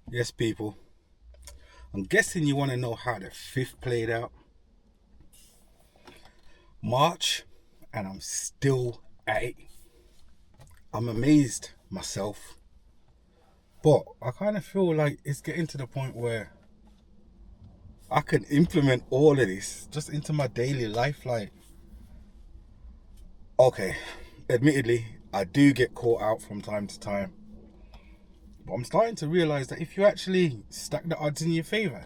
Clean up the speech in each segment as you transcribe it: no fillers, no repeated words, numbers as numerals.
Yes, people. I'm guessing you want to know how the fifth played out. March, and I'm still at it. I'm amazed myself, but I kind of feel like it's getting to the point where I can implement all of this just into my daily life. Like, okay, admittedly, I do get caught out from time to time, but I'm starting to realize that if you actually stack the odds in your favor,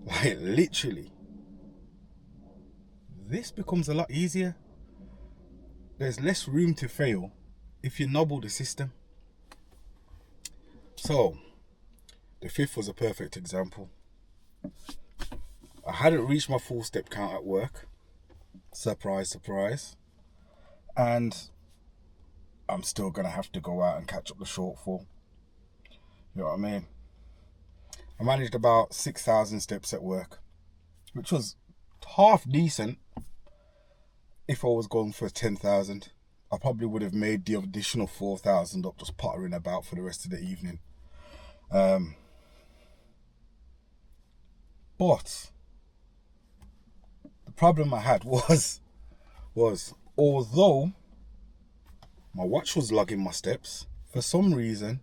like literally, this becomes a lot easier. There's less room to fail if you nobble the system. So, the fifth was a perfect example. I hadn't reached my full step count at work. Surprise, surprise. And I'm still going to have to go out and catch up the shortfall. You know what I mean? I managed about 6,000 steps at work, which was half decent if I was going for 10,000. I probably would have made the additional 4,000 up just pottering about for the rest of the evening. But the problem I had was although my watch was logging my steps, for some reason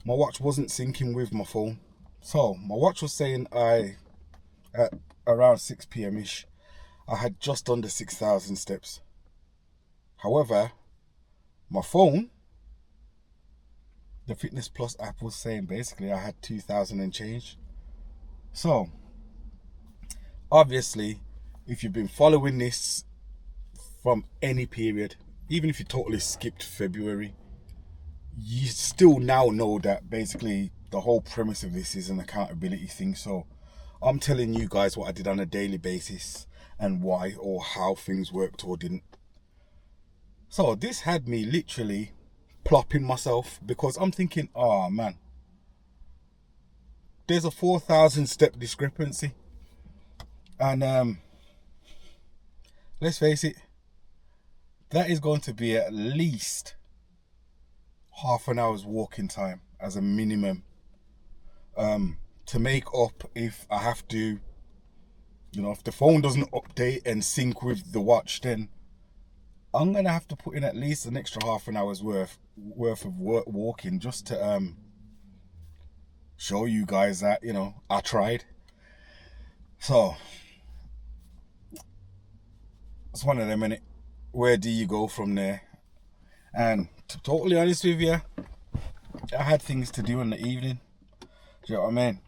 my watch wasn't syncing with my phone. So my watch was saying at around 6 p.m. ish, I had just under 6,000 steps. However, my phone, the Fitness Plus app, was saying basically I had 2,000 and change. So obviously, if you've been following this from any period, even if you totally skipped February, you still now know that basically the whole premise of this is an accountability thing. So I'm telling you guys what I did on a daily basis and why or how things worked or didn't. So this had me literally plopping myself because I'm thinking, oh man, there's a 4,000 step discrepancy. And let's face it, that is going to be at least half an hour's walking time as a minimum, to make up if I have to, if the phone doesn't update and sync with the watch, then I'm gonna have to put in at least an extra half an hour's worth of walking just to show you guys that I tried. So it's one of them, innit? Where do you go from there? And to be totally honest with you, I had things to do in the evening. Do you know what I mean?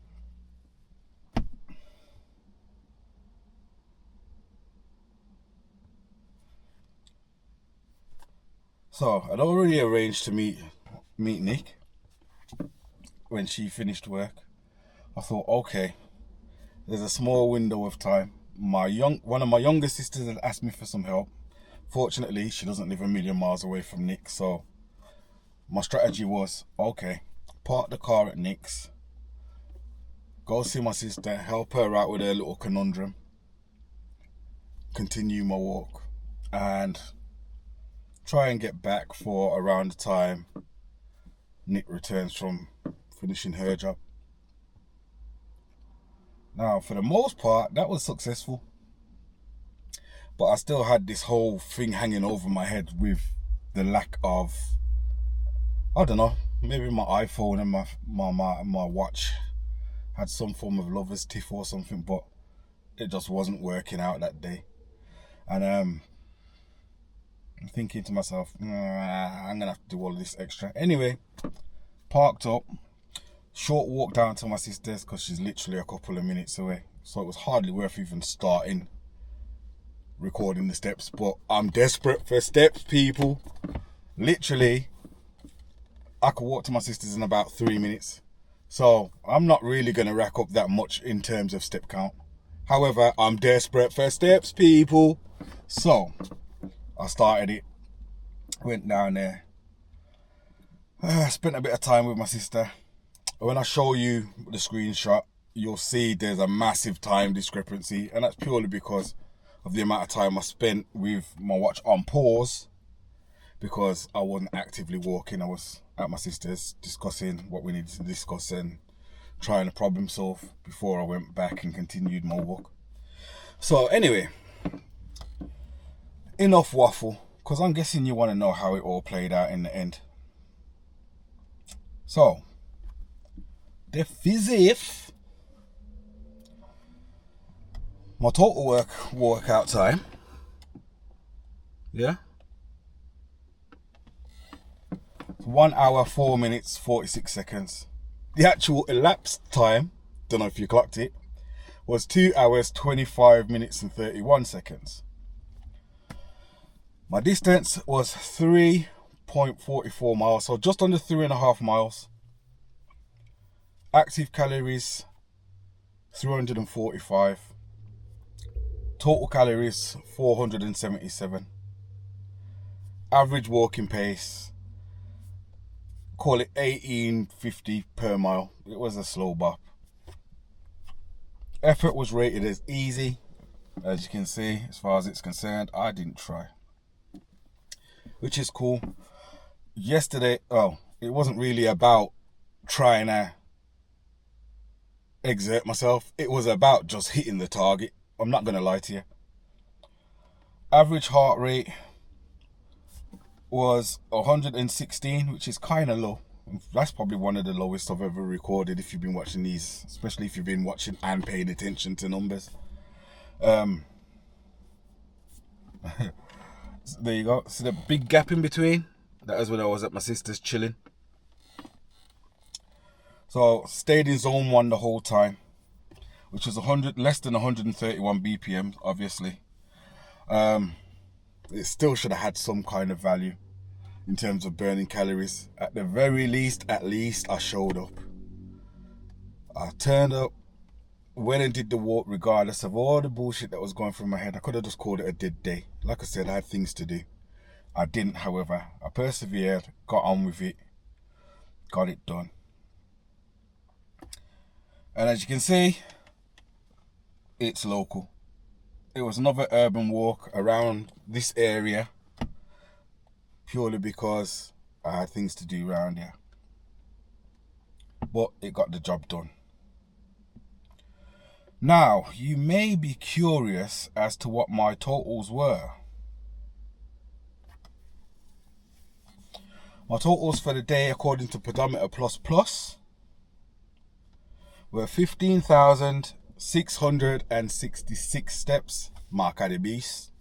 So I'd already arranged to meet Nick when she finished work. I thought, okay, there's a small window of time. One of my younger sisters had asked me for some help. Fortunately, she doesn't live a million miles away from Nick, so my strategy was, okay, park the car at Nick's, go see my sister, help her out with her little conundrum, continue my walk, and try and get back for around the time Nick returns from finishing her job. Now, for the most part, that was successful. But I still had this whole thing hanging over my head with the lack of, I don't know, maybe my iPhone and my watch had some form of lover's tiff or something, but it just wasn't working out that day. And I'm thinking to myself, I'm gonna have to do all this extra. Anyway, parked up, short walk down to my sister's because she's literally a couple of minutes away. So it was hardly worth even starting recording the steps, but I'm desperate for steps, people. Literally, I could walk to my sister's in about 3 minutes. So I'm not really going to rack up that much in terms of step count. However, I'm desperate for steps, people. So I started it, went down there, spent a bit of time with my sister. When I show you the screenshot, you'll see there's a massive time discrepancy, and that's purely because of the amount of time I spent with my watch on pause because I wasn't actively walking. I was at my sister's discussing what we needed to discuss and trying to problem solve before I went back and continued my walk. So anyway, enough waffle, because I'm guessing you want to know how it all played out in the end. So, the physif, my total workout time, yeah, 1 hour 4 minutes 46 seconds. The actual elapsed time, don't know if you clocked it, was 2 hours 25 minutes and 31 seconds. My distance was 3.44 miles, so just under 3.5 miles. Active calories 345. Total calories 477. Average walking pace, call it 1850 per mile. It was a slow bop. Effort was rated as easy. As you can see, as far as it's concerned, I didn't try, which is cool. Yesterday, it wasn't really about trying to exert myself. It was about just hitting the target. I'm not going to lie to you. Average heart rate was 116, which is kind of low. That's probably one of the lowest I've ever recorded if you've been watching these, especially if you've been watching and paying attention to numbers. So there you go. See the big gap in between? That was when I was at my sister's chilling. So stayed in zone 1 the whole time, which was less than 131 BPM, obviously. It still should have had some kind of value in terms of burning calories. At the very least, I showed up. I turned up, went and did the walk regardless of all the bullshit that was going through my head. I could have just called it a dead day. Like I said, I had things to do. I didn't, however. I persevered, got on with it, got it done. And as you can see, it's local. It was another urban walk around this area, purely because I had things to do around here. But it got the job done. Now, you may be curious as to what my totals were. My totals for the day, according to Pedometer Plus, were 15,666 steps, mark at the beast,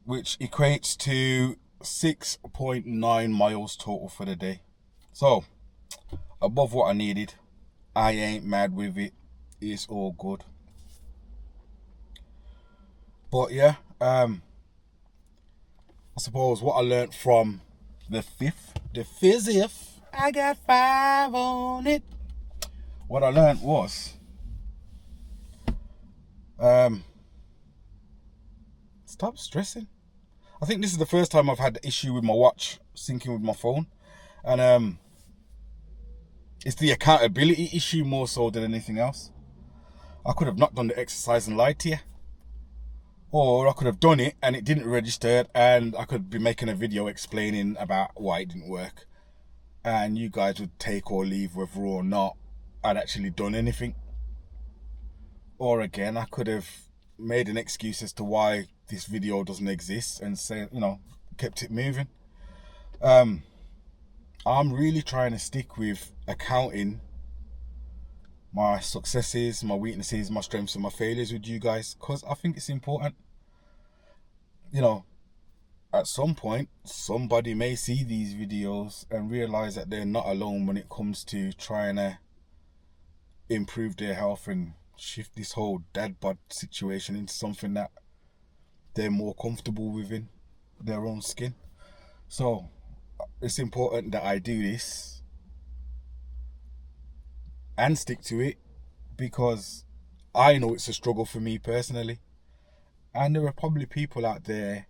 which equates to 6.9 miles total for the day. So, above what I needed. I ain't mad with it. It's all good. But yeah, I suppose what I learnt from the physif, I got 5 on it. What I learnt was, stop stressing. I think this is the first time I've had the issue with my watch syncing with my phone, and it's the accountability issue more so than anything else. I could have not done the exercise and lied to you. Or I could have done it and it didn't register, and I could be making a video explaining about why it didn't work. And you guys would take or leave whether or not I'd actually done anything. Or again, I could have made an excuse as to why this video doesn't exist and say, kept it moving. I'm really trying to stick with accounting my successes, my weaknesses, my strengths and my failures with you guys, because I think it's important. At some point, somebody may see these videos and realize that they're not alone when it comes to trying to improve their health and shift this whole dad bod situation into something that they're more comfortable within their own skin. So it's important that I do this and stick to it, because I know it's a struggle for me personally, and there are probably people out there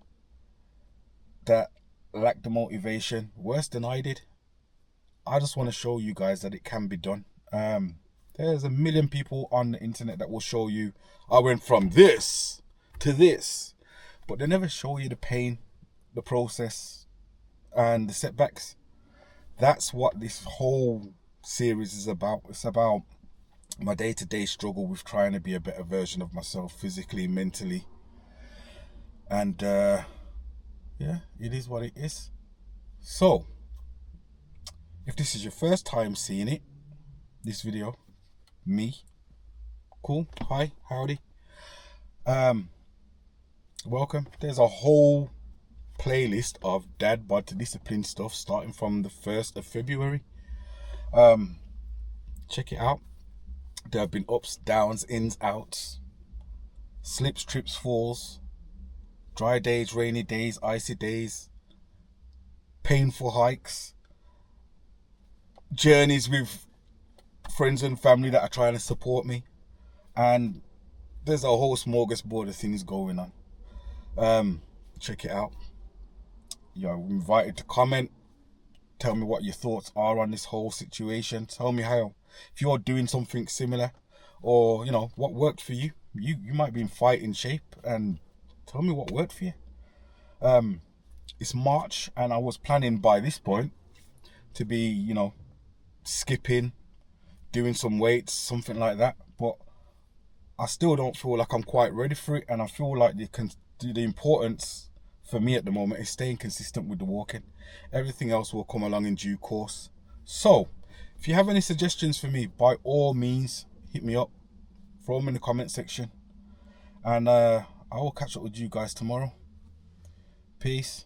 that lack the motivation worse than I did. I just want to show you guys that it can be done. There's a million people on the internet that will show you, I went from this to this, but they never show you the pain the process and the setbacks. That's what this whole series is about. It's about my day-to-day struggle with trying to be a better version of myself, physically, mentally. And yeah, it is what it is. So, if this is your first time seeing it, this video, me, cool, hi, howdy, welcome. There's a whole playlist of Dad Bod to Discipline stuff starting from the 1st of February. Check it out. There have been ups, downs, ins, outs, slips, trips, falls, dry days, rainy days, icy days, painful hikes, journeys with friends and family that are trying to support me, and there's a whole smorgasbord of things going on. Check it out. You're invited to comment. Tell me what your thoughts are on this whole situation. Tell me how, if you're doing something similar, or you know what worked for you. You might be in fighting shape, and tell me what worked for you. It's March, and I was planning by this point to be, you know, skipping, doing some weights, something like that. But I still don't feel like I'm quite ready for it, and I feel like the importance for me at the moment is staying consistent with the walking. Everything else will come along in due course. So, if you have any suggestions for me, by all means, hit me up, throw them in the comment section, and I will catch up with you guys tomorrow. Peace.